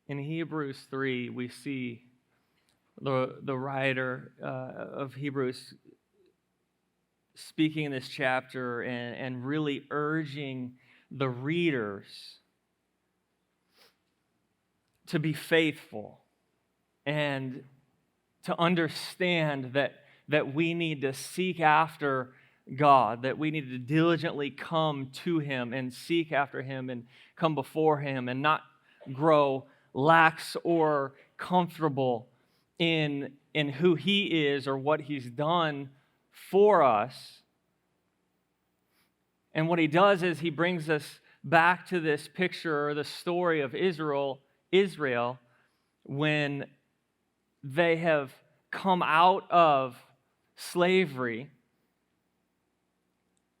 in Hebrews 3, we see the writer of Hebrews speaking in this chapter and really urging the readers to be faithful and to understand that we need to seek after God, that we need to diligently come to Him and seek after Him and come before Him and not grow lax or comfortable in who He is or what He's done for us. And what He does is He brings us back to this picture or the story of Israel when they have come out of slavery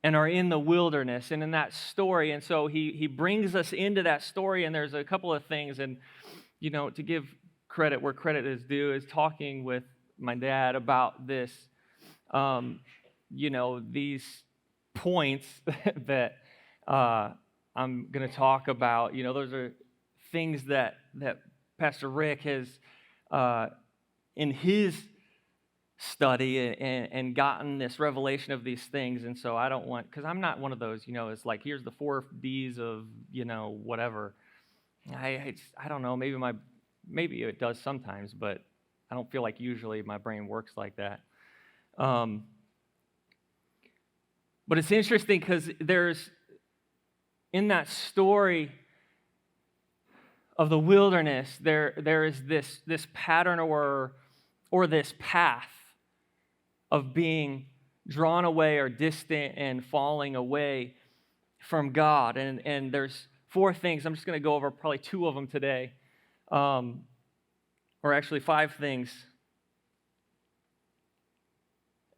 and are in the wilderness and in that story. And so he brings us into that story, and there's a couple of things. And, to give credit where credit is due, is talking with my dad about this, these points that I'm going to talk about. Those are things that Pastor Rick has, in his study and gotten this revelation of these things. And so I don't want, because I'm not one of those, it's like, here's the 4 Ds of, whatever. I don't know, maybe it does sometimes, but I don't feel like usually my brain works like that. But it's interesting because there's, in that story of the wilderness, there is this pattern or this path of being drawn away or distant and falling away from God. And there's 4 things. I'm just going to go over probably 2 of them today, or actually 5 things.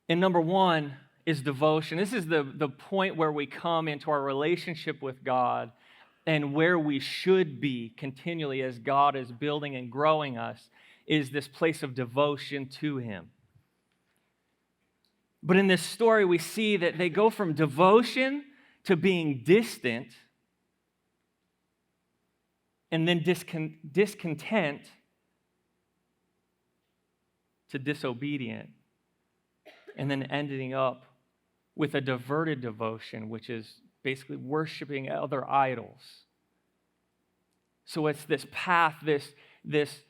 And number 1 is devotion. This is the point where we come into our relationship with God and where we should be continually as God is building and growing us, is this place of devotion to Him. But in this story, we see that they go from devotion to being distant, and then discontent to disobedient, and then ending up with a diverted devotion, which is basically worshiping other idols. So it's this path, this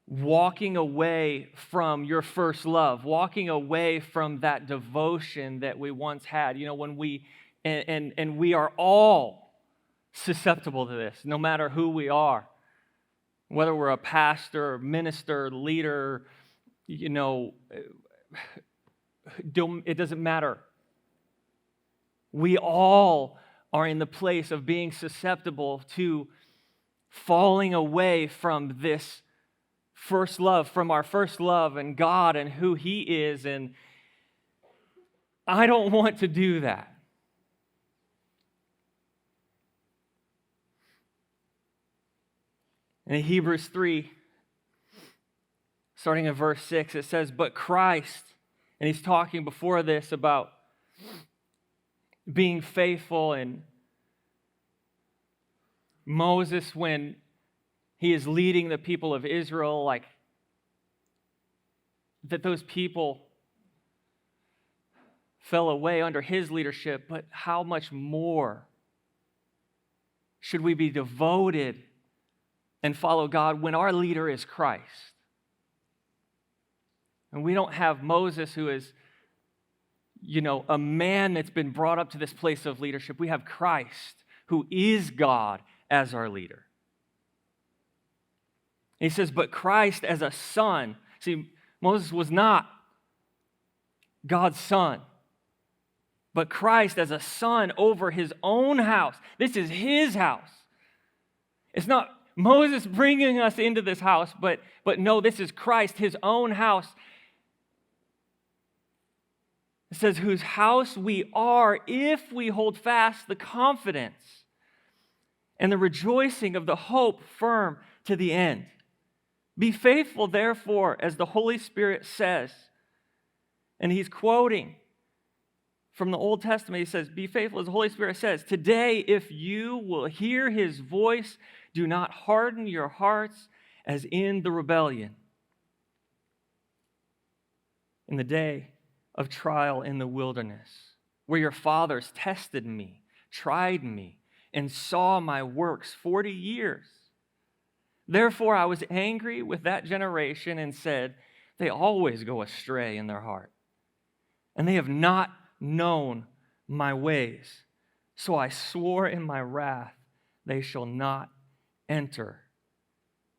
walking away from your first love, walking away from that devotion that we once had. When we and we are all susceptible to this, no matter who we are, whether we're a pastor, minister, leader, it doesn't matter. We all are in the place of being susceptible to falling away from this first love, from our first love and God and who He is. And I don't want to do that. In Hebrews 3, starting in verse 6, it says, "But Christ," and he's talking before this about being faithful, and Moses, when he is leading the people of Israel, like that those people fell away under his leadership, but how much more should we be devoted and follow God when our leader is Christ? And we don't have Moses, who is, a man that's been brought up to this place of leadership. We have Christ, who is God, as our leader. He says, but Christ as a son. See, Moses was not God's son, but Christ as a son over his own house. This is his house. It's not Moses bringing us into this house, but no, this is Christ, his own house. It says, whose house we are if we hold fast the confidence and the rejoicing of the hope firm to the end. Be faithful, therefore, as the Holy Spirit says. And he's quoting from the Old Testament. He says, be faithful as the Holy Spirit says. Today, if you will hear his voice, do not harden your hearts as in the rebellion, in the day of trial in the wilderness, where your fathers tested me, tried me, and saw my works 40 years. Therefore, I was angry with that generation and said, they always go astray in their heart, and they have not known my ways. So I swore in my wrath, they shall not enter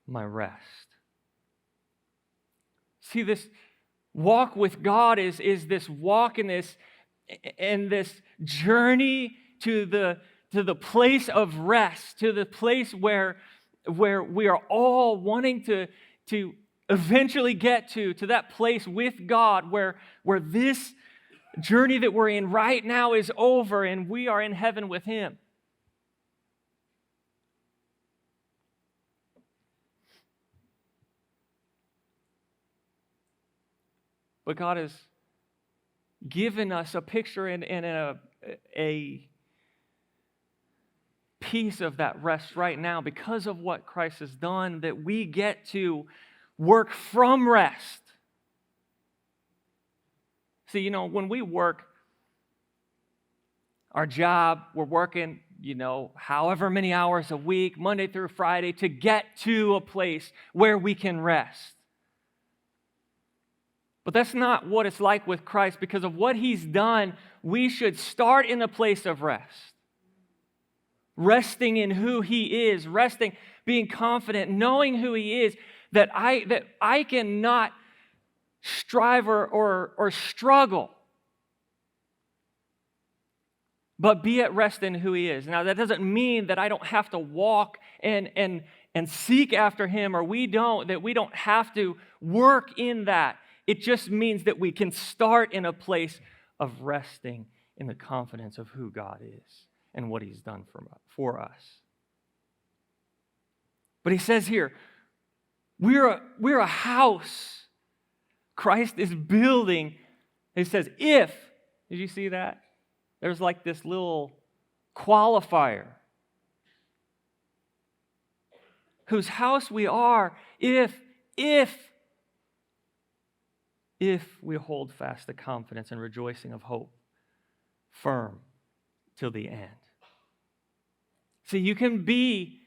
my rest. See, this walk with God is this walk in this journey to the place of rest, to the place where we are all wanting to eventually get to that place with God where this journey that we're in right now is over and we are in heaven with him. But God has given us a picture and a piece of that rest right now because of what Christ has done, that we get to work from rest. See, when we work our job, we're working, however many hours a week, Monday through Friday, to get to a place where we can rest. But that's not what it's like with Christ. Because of what he's done, we should start in a place of rest. Resting in who he is, being confident, knowing who he is, that I cannot strive or struggle, but be at rest in who he is. Now, that doesn't mean that I don't have to walk and seek after him, or we don't have to work in that. It just means that we can start in a place of resting in the confidence of who God is and what he's done for us. But he says here, we're a house Christ is building. He says, did you see that? There's like this little qualifier. Whose house we are if we hold fast the confidence and rejoicing of hope firm till the end. See, you can be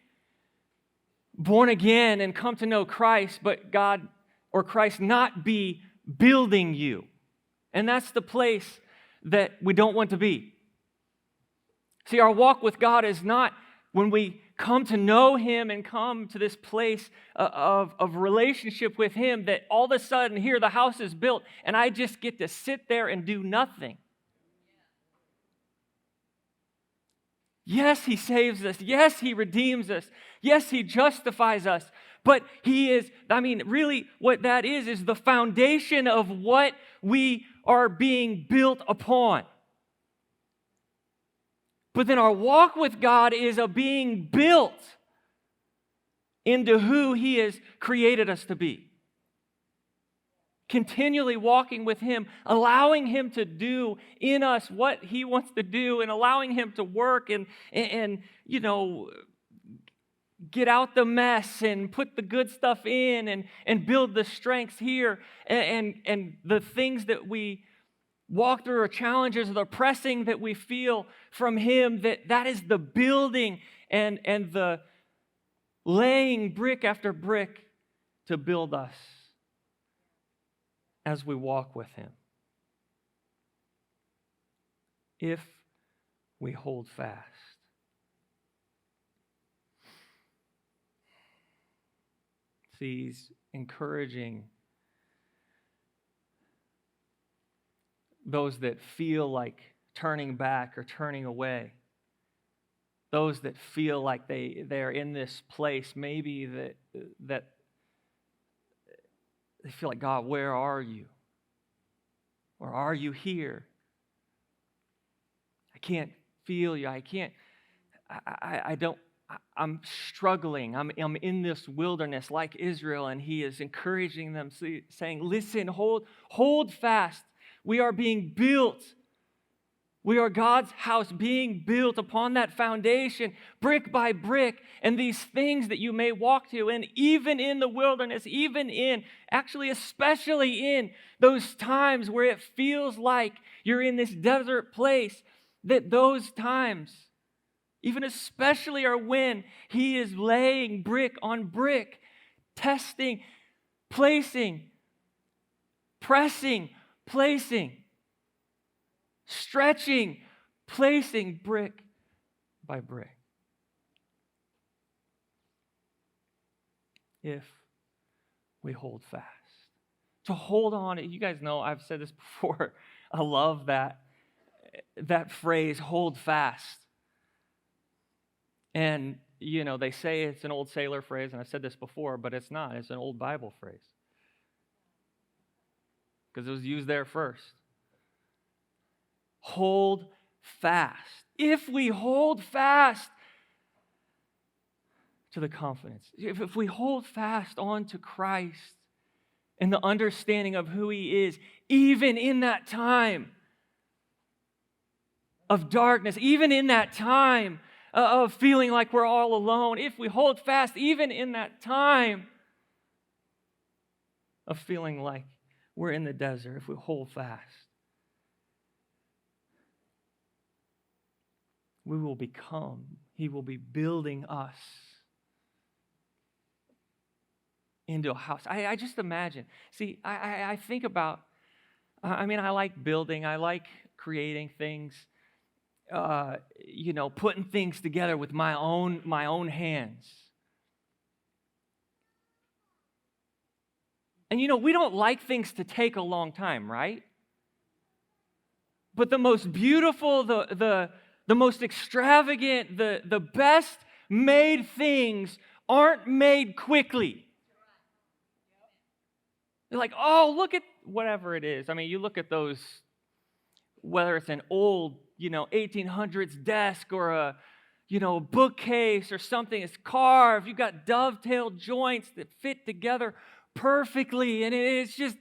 born again and come to know Christ, but God or Christ not be building you. And that's the place that we don't want to be. See, our walk with God is not when we come to know him and come to this place of relationship with him, that all of a sudden here the house is built and I just get to sit there and do nothing. Yes, he saves us. Yes, he redeems us. Yes, he justifies us. But really what that is the foundation of what we are being built upon. But then our walk with God is a being built into who he has created us to be. Continually walking with him, allowing him to do in us what he wants to do, and allowing him to work and get out the mess and put the good stuff in and build the strengths here and the things that we walk through, or challenges, or the pressing that we feel from him, that is the building and the laying brick after brick to build us as we walk with him. If we hold fast. See, he's encouraging those that feel like turning back or turning away. Those that feel like they're in this place, maybe that they feel like, God, where are you? Or are you here? I can't feel you. I'm struggling. I'm in this wilderness like Israel, and he is encouraging them, saying, listen, hold fast. We are being built We are God's house being built upon that foundation, brick by brick, and these things that you may walk to. And even in the wilderness, especially in those times where it feels like you're in this desert place, that those times, even especially, are when He is laying brick on brick, testing, placing, pressing, placing, stretching, placing brick by brick. If we hold fast. To hold on, you guys know I've said this before. I love that phrase, hold fast. And, they say it's an old sailor phrase, and I've said this before, but it's not. It's an old Bible phrase. Because it was used there first. Hold fast. If we hold fast to the confidence, if we hold fast on to Christ and the understanding of who He is, even in that time of darkness, even in that time of feeling like we're all alone, if we hold fast, even in that time of feeling like we're in the desert, if we hold fast, we will become, He will be building us into a house. I just imagine. See, I think about, I like building, I like creating things, putting things together with my own hands. And we don't like things to take a long time, right? But the most beautiful, the most extravagant, the best made things aren't made quickly. They're like, oh, look at whatever it is. You look at those, whether it's an old, 1800s desk or a bookcase or something. It's carved. You've got dovetail joints that fit together perfectly. And it's just,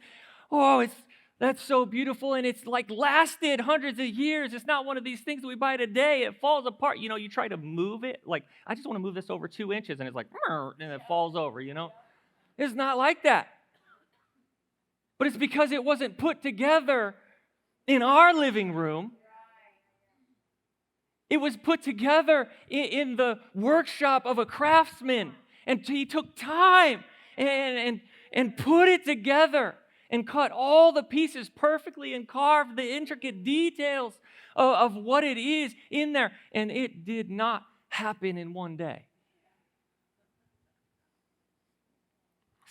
that's so beautiful, and it's like lasted hundreds of years. It's not one of these things that we buy today. It falls apart. You try to move it. Like, I just want to move this over 2 inches, and it's like, and it falls over, It's not like that. But it's because it wasn't put together in our living room. It was put together in the workshop of a craftsman. And he took time and put it together. And cut all the pieces perfectly and carved the intricate details of what it is in there. And it did not happen in one day.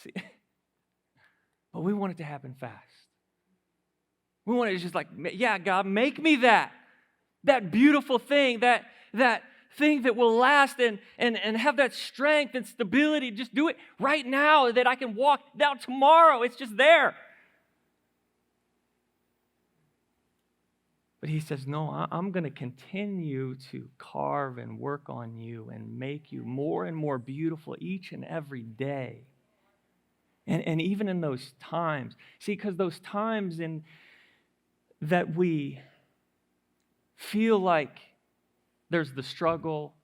See, but we want it to happen fast. We want it to just like, yeah, God, make me that beautiful thing, that thing that will last and have that strength and stability. Just do it right now that I can walk down tomorrow. It's just there. But He says, no, I'm going to continue to carve and work on you and make you more and more beautiful each and every day. And even in those times, see, because those times that we feel like there's the struggle,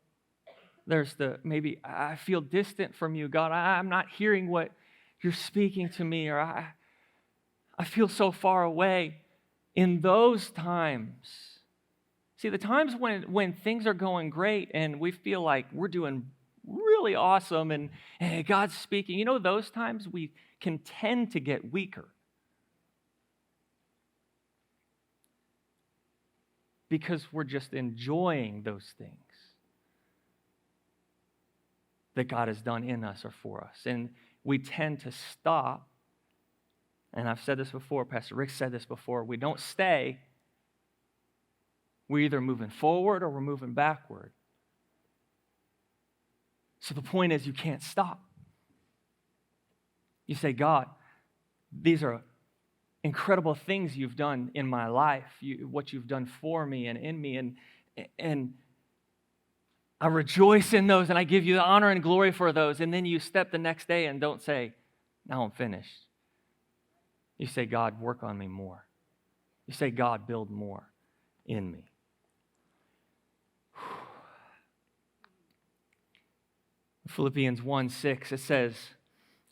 there's maybe I feel distant from you, God, I'm not hearing what you're speaking to me, or I feel so far away. In those times, see, the times when things are going great and we feel like we're doing really awesome and God's speaking, those times we can tend to get weaker. Because we're just enjoying those things that God has done in us or for us. And we tend to stop. And I've said this before, Pastor Rick said this before, we don't stay. We're either moving forward or we're moving backward. So the point is, you can't stop. You say, God, these are incredible things you've done in my life, what you've done for me and in me, and I rejoice in those, and I give you the honor and glory for those. And then you step the next day and don't say, now I'm finished. You say, God, work on me more. You say, God, build more in me. Philippians 1:6, it says,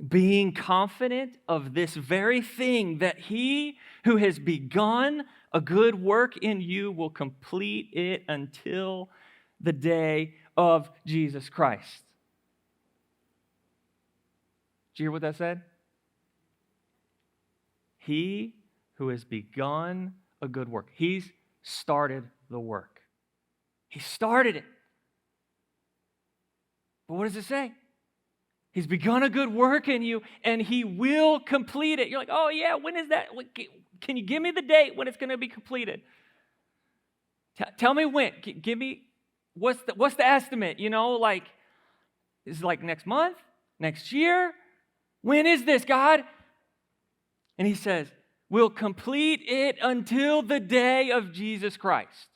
being confident of this very thing, that he who has begun a good work in you will complete it until the day of Jesus Christ. Did you hear what that said? He who has begun a good work. He's started the work. He started it. But what does it say? He's begun a good work in you, and he will complete it. You're like, oh yeah, when is that? Can you give me the date when it's going to be completed? Tell me when. Give me, what's the estimate? You know, like, is it like next month? Next year? When is this, God? And he says, we'll complete it until the day of Jesus Christ.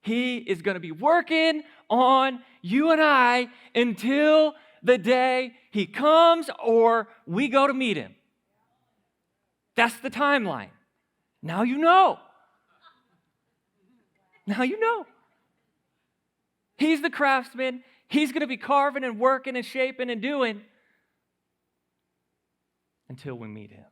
He is going to be working on you and I until the day he comes or we go to meet him. That's the timeline. Now you know. Now you know. He's the craftsman. He's going to be carving and working and shaping and doing until we meet him.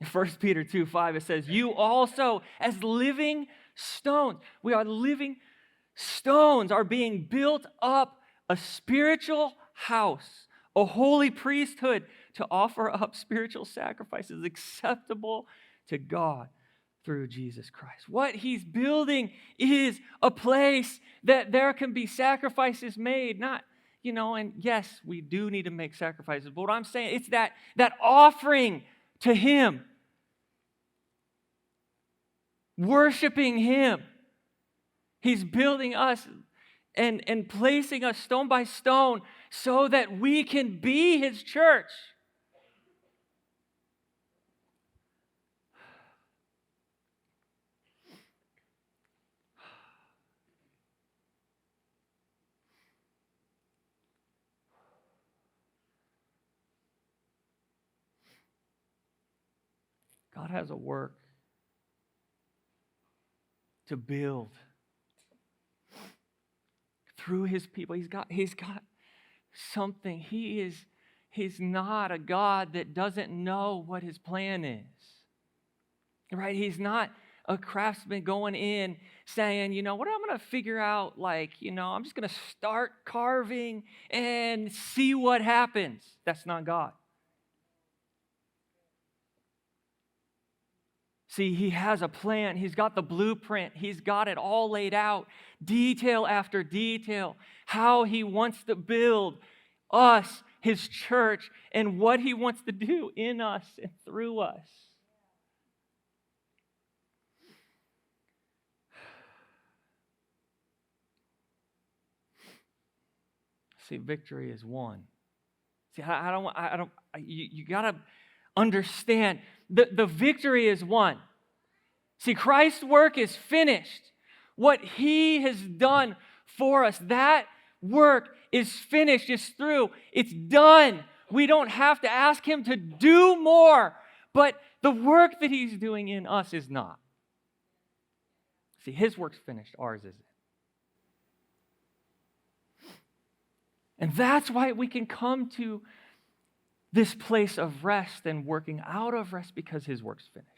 In 1 Peter 2:5, it says, you also, as living stones, we are living stones, are being built up a spiritual house, a holy priesthood, to offer up spiritual sacrifices acceptable to God through Jesus Christ. What he's building is a place that there can be sacrifices made, not, you know, and yes, we do need to make sacrifices, but what I'm saying, it's that offering to him, worshiping him. He's building us and placing us stone by stone so that we can be his church. God has a work to build through his people. He's got something. He's not a God that doesn't know what his plan is. Right? He's not a craftsman going in saying, you know, what I'm going to figure out, like, you know, I'm just going to start carving and see what happens. That's not God. See, he has a plan. He's got the blueprint. He's got it all laid out, detail after detail, how he wants to build us, his church, and what he wants to do in us and through us. See, victory is won. See, you got to understand the victory is won. See, Christ's work is finished. What he has done for us, that work is finished. It's through. It's done. We don't have to ask him to do more, but the work that he's doing in us is not. See, his work's finished. Ours isn't. And that's why we can come to this place of rest and working out of rest, because his work's finished.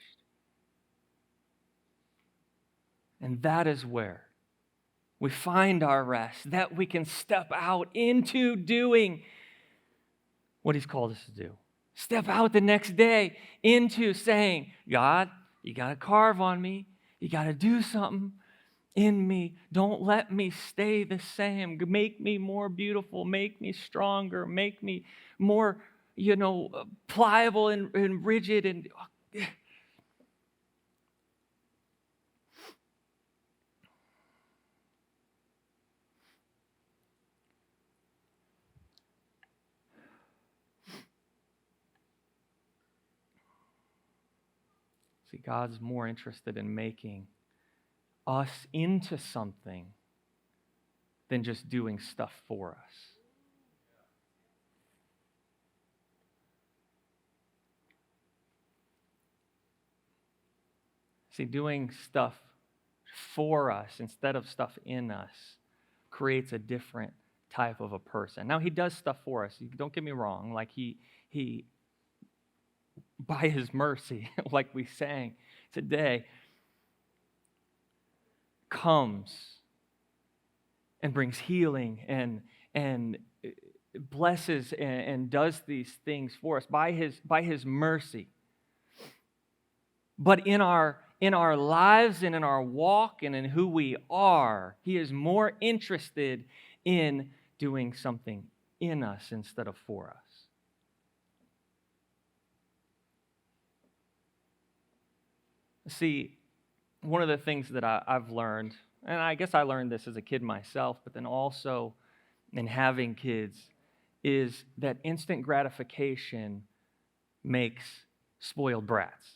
And that is where we find our rest, that we can step out into doing what he's called us to do. Step out the next day into saying, God, you got to carve on me. You got to do something in me. Don't let me stay the same. Make me more beautiful. Make me stronger. Make me more, pliable and rigid. And see, God's more interested in making us into something than just doing stuff for us. See, doing stuff for us instead of stuff in us creates a different type of a person. Now, he does stuff for us. Don't get me wrong. Like he by his mercy, like we sang today, comes and brings healing and blesses and does these things for us by his mercy. But in our lives and in our walk and in who we are, he is more interested in doing something in us instead of for us. See, one of the things that I've learned, and I guess I learned this as a kid myself, but then also in having kids, is that instant gratification makes spoiled brats.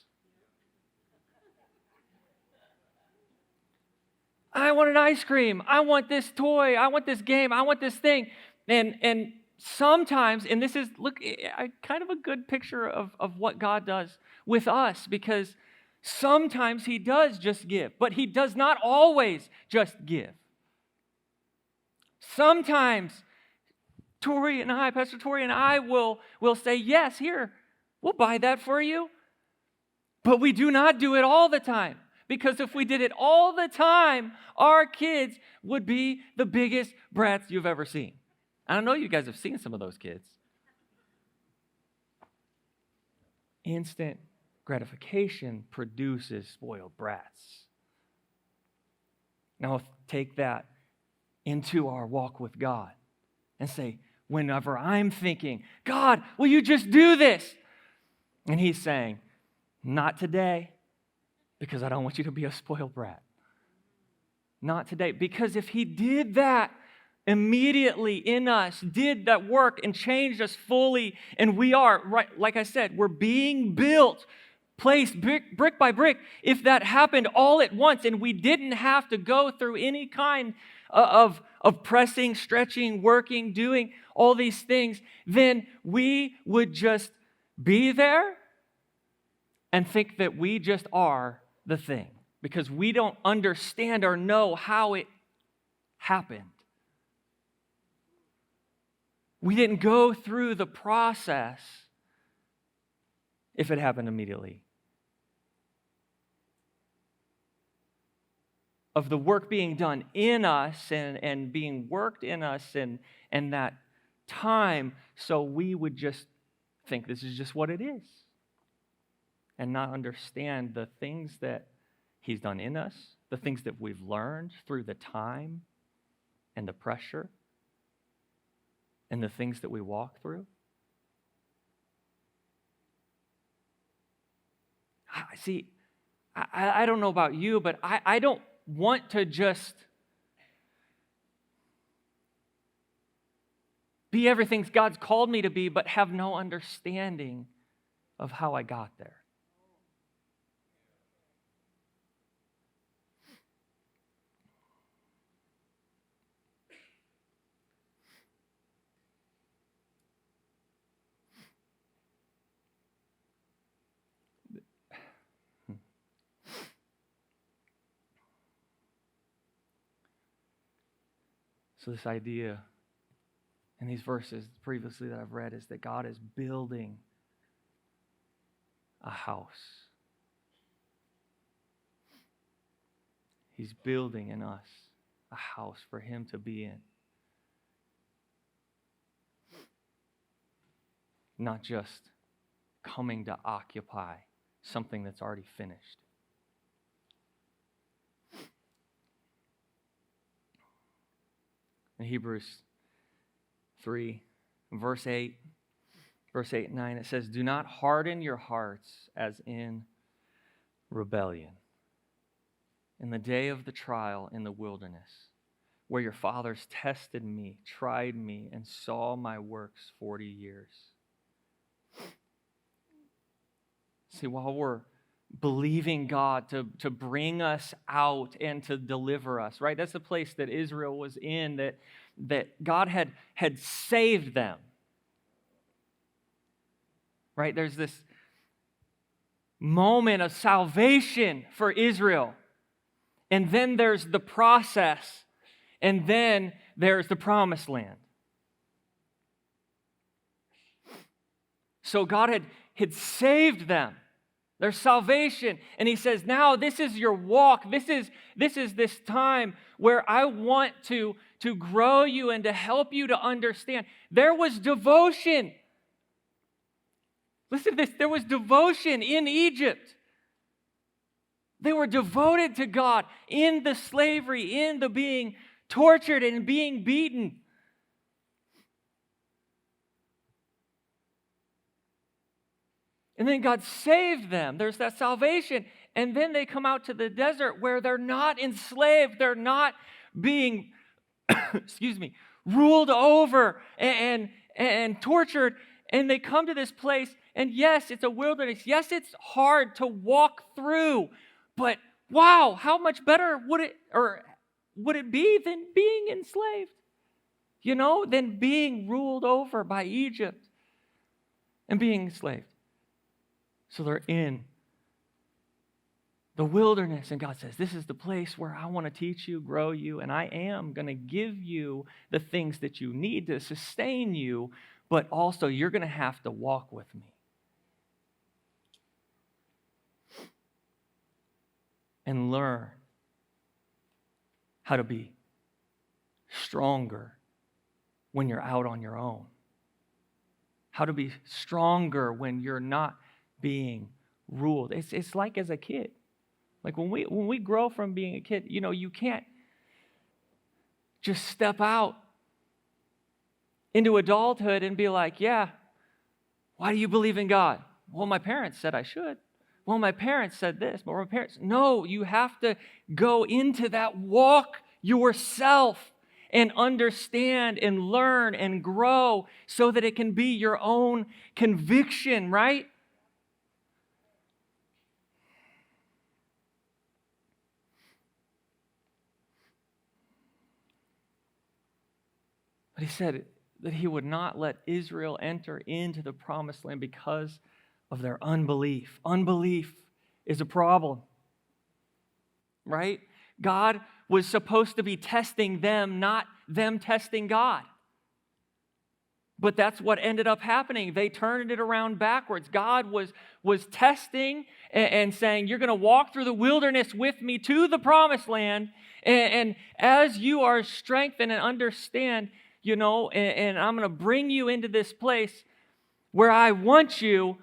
I want an ice cream. I want this toy. I want this game. I want this thing. And sometimes, and this is, look, kind of a good picture of what God does with us, because sometimes he does just give, but he does not always just give. Sometimes Pastor Tori and I will say, yes, here, we'll buy that for you. But we do not do it all the time. Because if we did it all the time, our kids would be the biggest brats you've ever seen. I know you guys have seen some of those kids. Instant gratification produces spoiled brats. Now take that into our walk with God and say, whenever I'm thinking, God, will you just do this? And he's saying, not today, because I don't want you to be a spoiled brat. Not today, because if he did that immediately in us, did that work and changed us fully, and we are, right, like I said, we're being built, placed brick by brick. If that happened all at once and we didn't have to go through any kind of pressing, stretching, working, doing all these things, then we would just be there and think that we just are the thing, because we don't understand or know how it happened. We didn't go through the process if it happened immediately. Of the work being done in us and being worked in us and that time, so we would just think this is just what it is and not understand the things that he's done in us, the things that we've learned through the time and the pressure and the things that we walk through. See, I don't know about you, but I don't want to just be everything God's called me to be, but have no understanding of how I got there. So this idea in these verses previously that I've read is that God is building a house. He's building in us a house for him to be in. Not just coming to occupy something that's already finished. In Hebrews 3, verse 8 and 9, it says, "Do not harden your hearts as in rebellion in the day of the trial in the wilderness, where your fathers tested me, tried me, and saw my works 40 years." See, while we're believing God to bring us out and to deliver us, right? That's the place that Israel was in, that God had saved them. Right? There's this moment of salvation for Israel. And then there's the process. And then there's the promised land. So God had saved them, their salvation. And he says, now this is your walk. This is this time where I want to grow you and to help you to understand. There was devotion. Listen to this. There was devotion in Egypt. They were devoted to God in the slavery, in the being tortured and being beaten. And then God saved them. There's that salvation. And then they come out to the desert where they're not enslaved. They're not being, ruled over and tortured. And they come to this place. And yes, it's a wilderness. Yes, it's hard to walk through. But wow, how much better would it be than being enslaved? Than being ruled over by Egypt and being enslaved. So they're in the wilderness, and God says, this is the place where I want to teach you, grow you, and I am going to give you the things that you need to sustain you, but also you're going to have to walk with me. And learn how to be stronger when you're out on your own. How to be stronger when you're not being ruled. It's like as a kid. Like when we grow from being a kid, you can't just step out into adulthood and be like, yeah, why do you believe in God? Well, my parents said I should. Well, my parents said this, but my parents... No, you have to go into that walk yourself and understand and learn and grow so that it can be your own conviction, right? But he said that he would not let Israel enter into the promised land because of their unbelief. Unbelief is a problem, right? God was supposed to be testing them, not them testing God. But that's what ended up happening. They turned it around backwards. God was testing and saying, you're going to walk through the wilderness with me to the promised land. And as you are strengthened and understand, and I'm going to bring you into this place where I want you,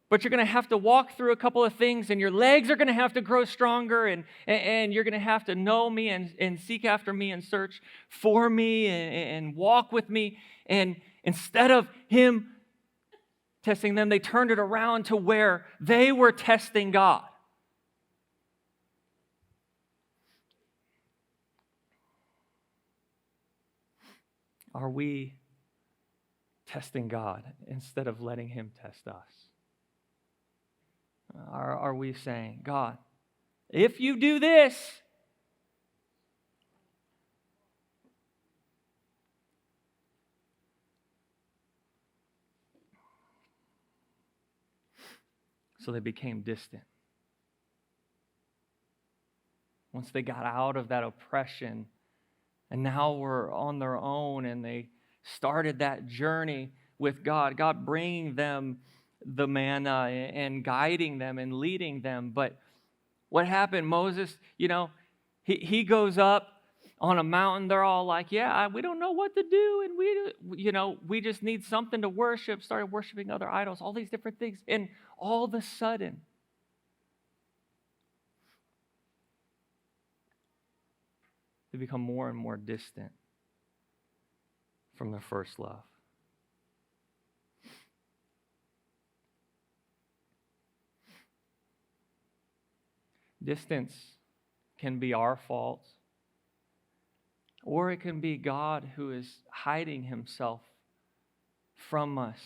but you're going to have to walk through a couple of things, and your legs are going to have to grow stronger, and you're going to have to know me and seek after me and search for me and walk with me. And instead of him testing them, they turned it around to where they were testing God. Are we testing God instead of letting him test us? Are we saying, God, if you do this, so they became distant. Once they got out of that oppression, and now we're on their own, and they started that journey with God, God bringing them the manna and guiding them and leading them. But what happened? Moses, he goes up on a mountain. They're all like, yeah, we don't know what to do, and we just need something to worship. Started worshiping other idols, all these different things. And all of a sudden, they become more and more distant from their first love. Distance can be our fault, or it can be God who is hiding himself from us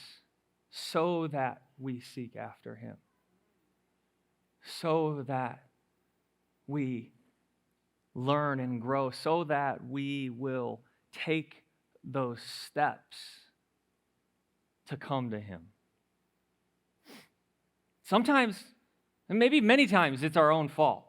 so that we seek after him, so that we learn and grow, so that we will take those steps to come to him. Sometimes, and maybe many times, it's our own fault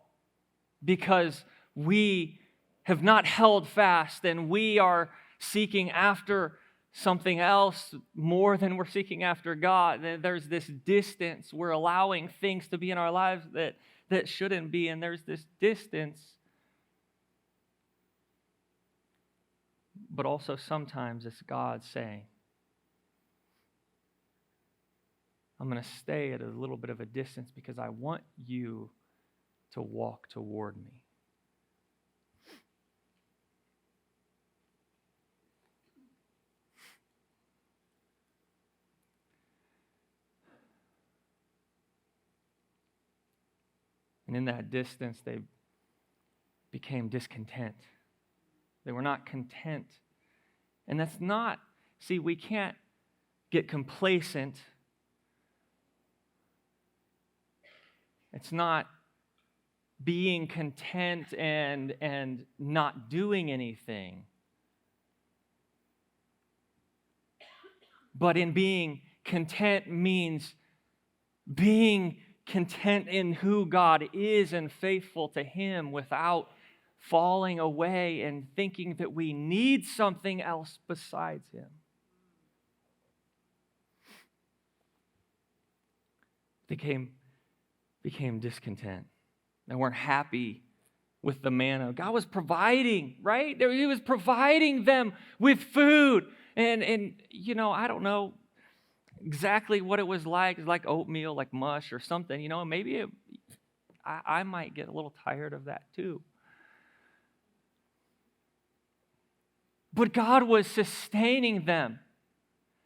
because we have not held fast, and we are seeking after something else more than we're seeking after God. There's this distance. We're allowing things to be in our lives that shouldn't be, and there's this distance. But also sometimes it's God saying, I'm going to stay at a little bit of a distance because I want you to walk toward me. And in that distance, they became discontent. They were not content. And that's not, see, we can't get complacent. It's not being content and not doing anything. But in being content means being content in who God is and faithful to Him without falling away and thinking that we need something else besides Him. They became discontent. They weren't happy with the manna. God was providing, right? He was providing them with food. And I don't know exactly what it was like. It was like oatmeal, like mush or something. Maybe I might get a little tired of that too. But God was sustaining them.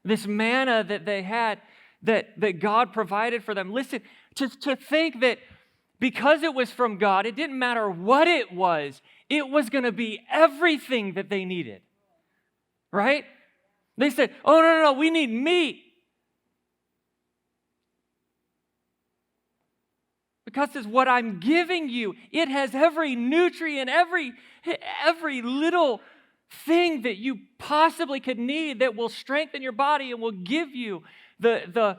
This manna that they had, that God provided for them. Listen, to think that because it was from God, it didn't matter what it was going to be everything that they needed. Right? They said, oh, no, we need meat. Because it's what I'm giving you. It has every nutrient, every little thing that you possibly could need that will strengthen your body and will give you the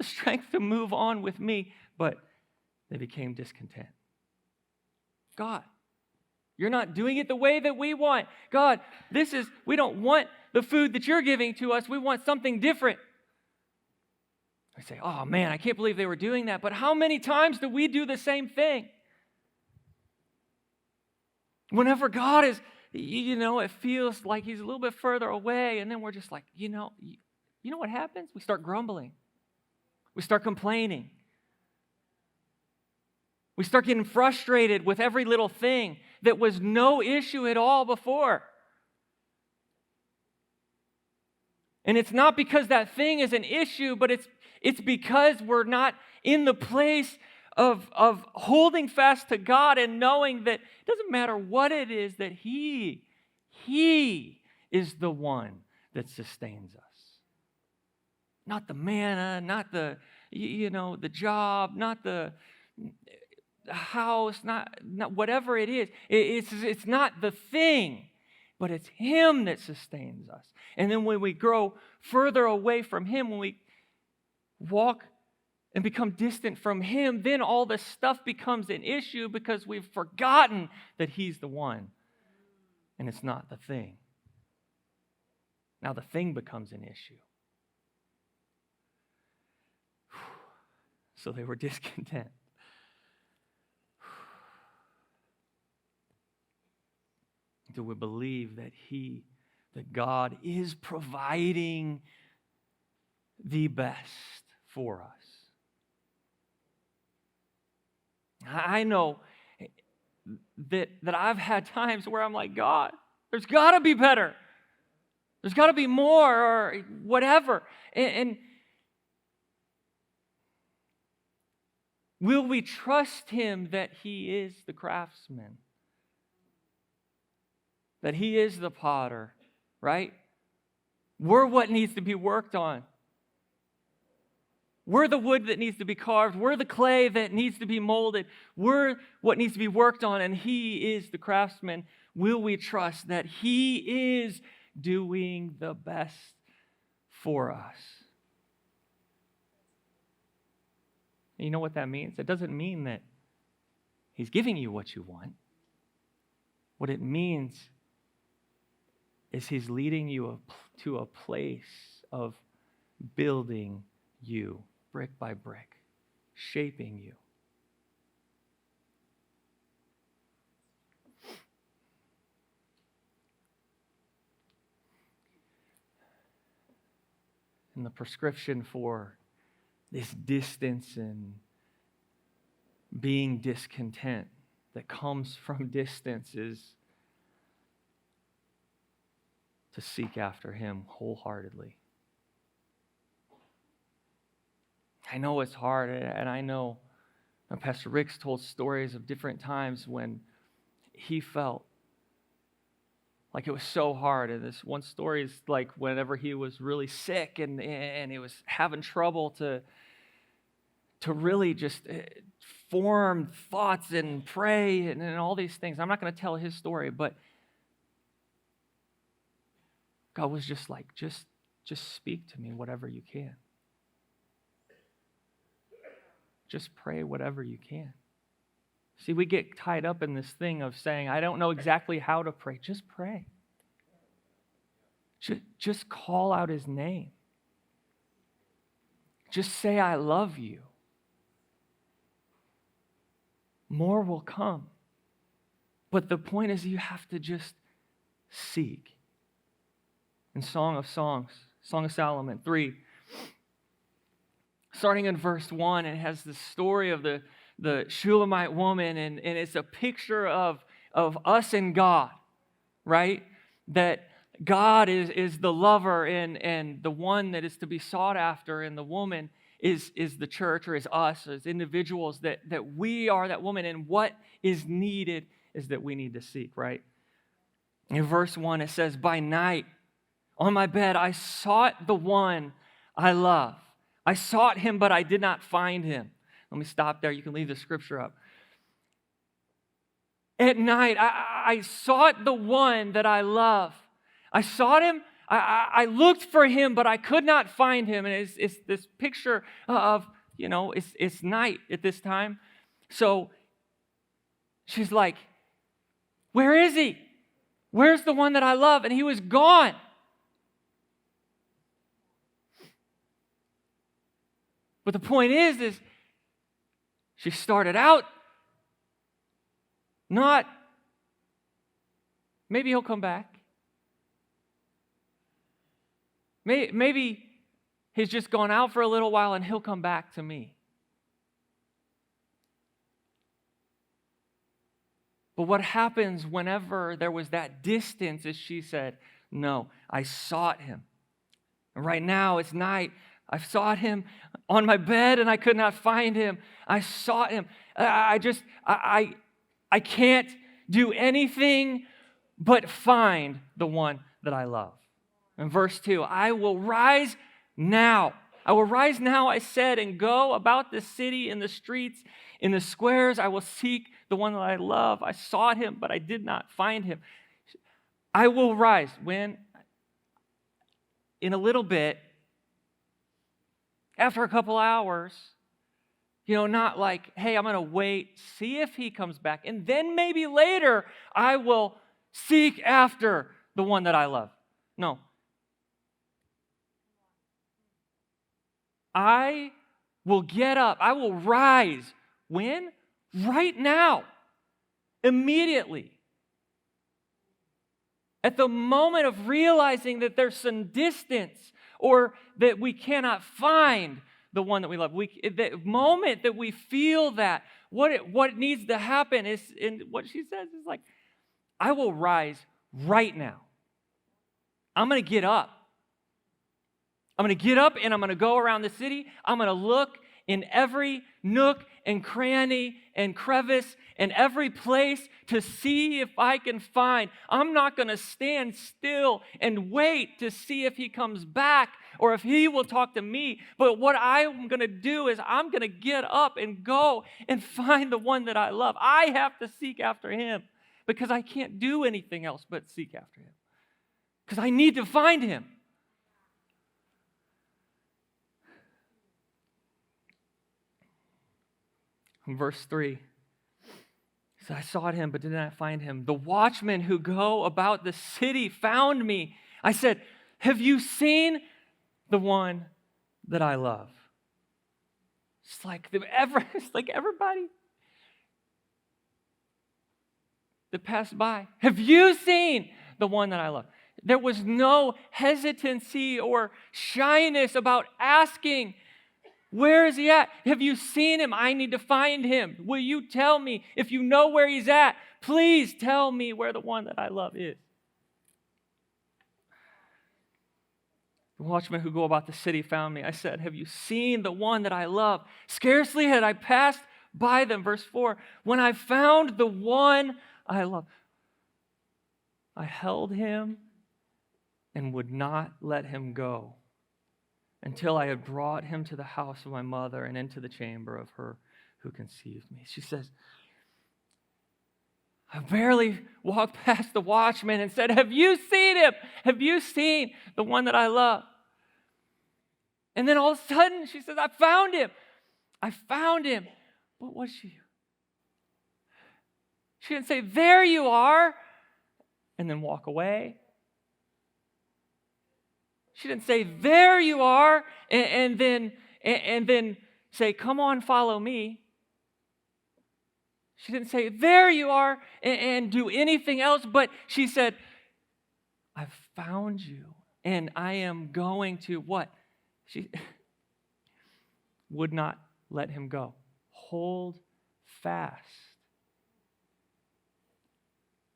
strength to move on with me. But they became discontent. God, you're not doing it the way that we want. God, we don't want the food that you're giving to us. We want something different. I say, oh man, I can't believe they were doing that. But how many times do we do the same thing? Whenever God is, it feels like He's a little bit further away, and then we're just like, you know what happens? We start grumbling. We start complaining. We start getting frustrated with every little thing that was no issue at all before. And it's not because that thing is an issue, but it's because we're not in the place of holding fast to God and knowing that it doesn't matter what it is, that He is the one that sustains us. Not the manna, not the job, not the house, not whatever it is. It's not the thing, but it's Him that sustains us. And then when we grow further away from Him, when we walk and become distant from Him, then all this stuff becomes an issue because we've forgotten that He's the one and it's not the thing. Now the thing becomes an issue. So they were discontent. Do we believe that God is providing the best for us? I know that I've had times where I'm like, God, there's got to be better. There's got to be more or whatever. And will we trust Him that He is the craftsman? That He is the potter, right? We're what needs to be worked on. We're the wood that needs to be carved. We're the clay that needs to be molded. We're what needs to be worked on, and He is the craftsman. Will we trust that He is doing the best for us? And you know what that means? It doesn't mean that He's giving you what you want. What it means is he's leading you to a place of building you brick by brick, shaping you. And the prescription for this distance and being discontent that comes from distance is to seek after him wholeheartedly. I know it's hard, and I know Pastor Rick's told stories of different times when he felt like it was so hard. And this one story is like whenever he was really sick and he was having trouble to really just form thoughts and pray and all these things. I'm not going to tell his story, but God was just like, just speak to me whatever you can. Just pray whatever you can. See, we get tied up in this thing of saying, I don't know exactly how to pray. Just pray. Just call out his name. Just say, I love you. More will come. But the point is you have to just seek. In Song of Songs, Song of Solomon 3, starting in verse 1, it has the story of the Shulamite woman, and it's a picture of us and God, right? That God is the lover and the one that is to be sought after, and the woman is the church, or is us as individuals, that we are that woman, and what is needed is that we need to seek, right? In verse 1, it says, by night, on my bed, I sought the one I love. I sought him, but I did not find him. Let me stop there. You can leave the scripture up. At night, I sought the one that I love. I sought him. I looked for him, but I could not find him. And it's this picture of, it's night at this time. So she's like, where is he? Where's the one that I love? And he was gone. But the point is she started out not, maybe he'll come back. Maybe he's just gone out for a little while and he'll come back to me. But what happens whenever there was that distance is she said, no, I sought him. And right now it's night. I sought him on my bed and I could not find him. I sought him. I can't do anything but find the one that I love. In verse 2, I will rise now. I will rise now, I said, and go about the city, in the streets, in the squares. I will seek the one that I love. I sought him, but I did not find him. I will rise. When? In a little bit, after a couple hours, not like, hey, I'm going to wait, see if he comes back, and then maybe later I will seek after the one that I love. No. I will get up. I will rise. When? Right now. Immediately. At the moment of realizing that there's some distance or that we cannot find the one that we love. The moment that we feel that, what needs to happen is, and what she says is like, I will rise right now. I'm going to get up. I'm going to get up and I'm going to go around the city. I'm going to look in every nook and cranny and crevice and every place to see if I can find. I'm not going to stand still and wait to see if he comes back or if he will talk to me. But what I'm going to do is I'm going to get up and go and find the one that I love. I have to seek after him because I can't do anything else but seek after him because I need to find him. In verse 3, He said, I sought him, but did not find him. The watchmen who go about the city found me. I said, have you seen the one that I love? It's like everybody that passed by. Have you seen the one that I love? There was no hesitancy or shyness about asking, where is he at? Have you seen him? I need to find him. Will you tell me? If you know where he's at, please tell me where the one that I love is. The watchmen who go about the city found me. I said, have you seen the one that I love? Scarcely had I passed by them. Verse 4, when I found the one I love, I held him and would not let him go until I had brought him to the house of my mother and into the chamber of her who conceived me. She says, I barely walked past the watchman and said, have you seen him? Have you seen the one that I love? And then all of a sudden she says, I found him. I found him. What was she? She didn't say, there you are, and then walk away. She didn't say, there you are, and then say, come on, follow me. She didn't say, there you are, and do anything else, but she said, I've found you, and I am going to what? She would not let him go. Hold fast.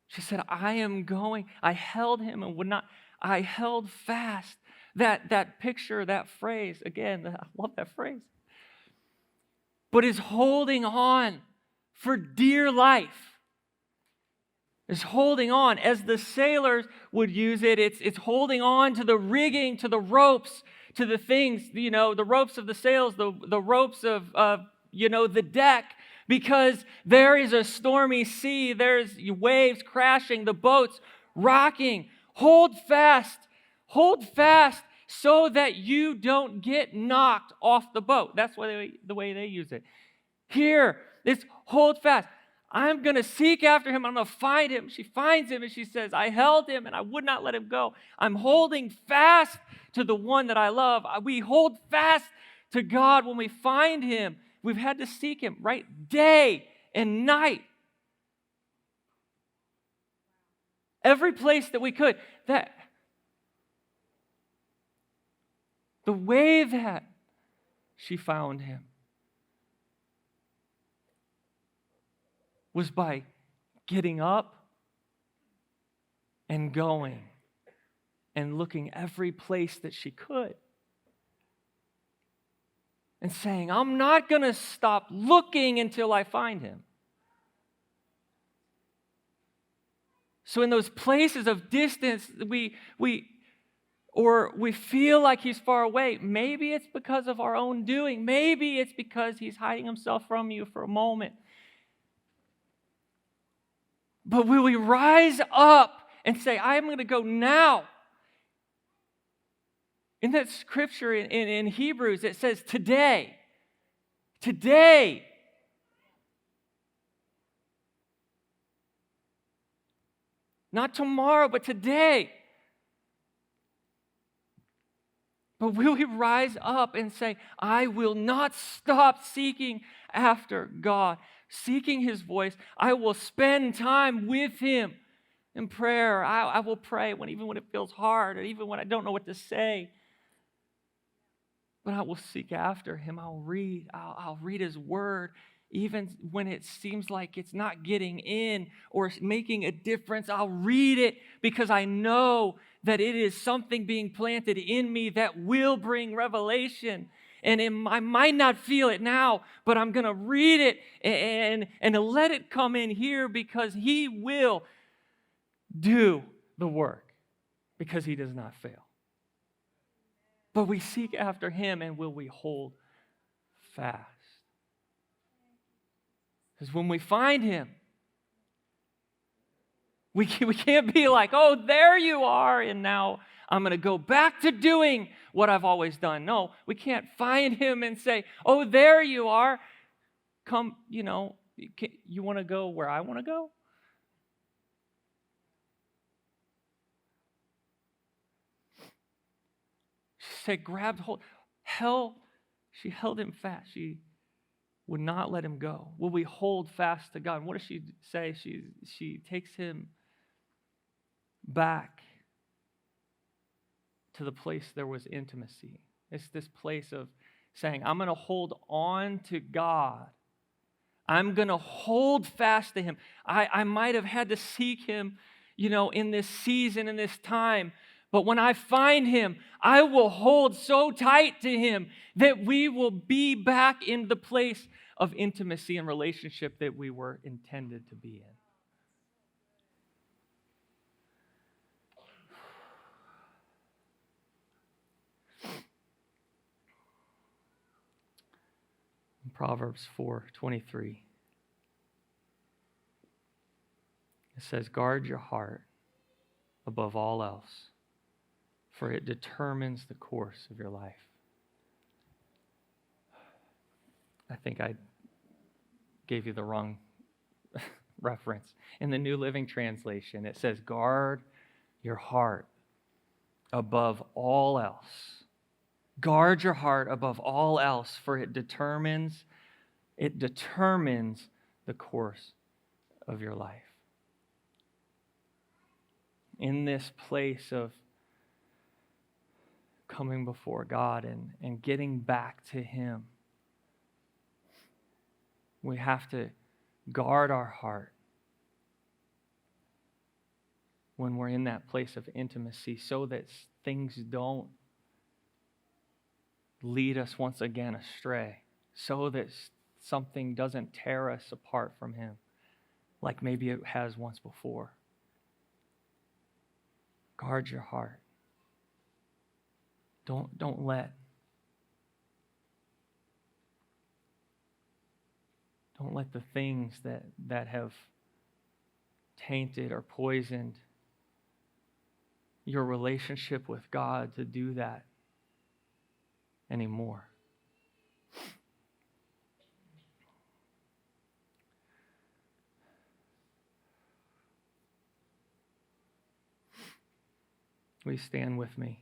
She said, I am going. I held him and would not. I held fast. That picture, that phrase, again, I love that phrase. But is holding on for dear life. Is holding on. As the sailors would use it, it's holding on to the rigging, to the ropes, to the things, the ropes of the sails, the ropes of the deck. Because there is a stormy sea, there's waves crashing, the boats rocking. Hold fast so that you don't get knocked off the boat. That's the way they use it. Here, it's hold fast. I'm going to seek after him. I'm going to find him. She finds him and she says, I held him and I would not let him go. I'm holding fast to the one that I love. We hold fast to God when we find him. We've had to seek him, right? Day and night. Every place that we could. That the way that she found him was by getting up and going and looking every place that she could. And saying, I'm not going to stop looking until I find him. So in those places of distance, we feel like he's far away. Maybe it's because of our own doing. Maybe it's because he's hiding himself from you for a moment. But will we rise up and say, I'm going to go now? In that scripture in Hebrews, it says today. Today. Not tomorrow, but today. But will we rise up and say, I will not stop seeking after God, seeking his voice. I will spend time with him in prayer. I will pray even when it feels hard, or even when I don't know what to say. But I will seek after him. I'll read his word, even when it seems like it's not getting in or making a difference. I'll read it because I know that it is something being planted in me that will bring revelation. And I might not feel it now, but I'm going to read it and let it come in here because he will do the work because he does not fail. But we seek after him, and will we hold fast? Because when we find him, we can't be like, oh, there you are, and now I'm going to go back to doing what I've always done. No, we can't find him and say, oh, there you are. Come, You want to go where I want to go? She said, grabbed hold. She held him fast. She would not let him go. Will we hold fast to God? And what does she say? She takes him back to the place there was intimacy. It's this place of saying, I'm going to hold on to God. I'm going to hold fast to him. I might have had to seek him, in this season, in this time. But when I find him, I will hold so tight to him that we will be back in the place of intimacy and relationship that we were intended to be in. In Proverbs 4:23, it says, guard your heart above all else, for it determines the course of your life. I think I gave you the wrong reference. In the New Living Translation, it says, guard your heart above all else. Guard your heart above all else, for it determines the course of your life. In this place of coming before God and getting back to him, we have to guard our heart when we're in that place of intimacy so that things don't lead us once again astray, so that something doesn't tear us apart from him like maybe it has once before. Guard your heart. Don't let the things that have tainted or poisoned your relationship with God to do that anymore. Will you stand with me?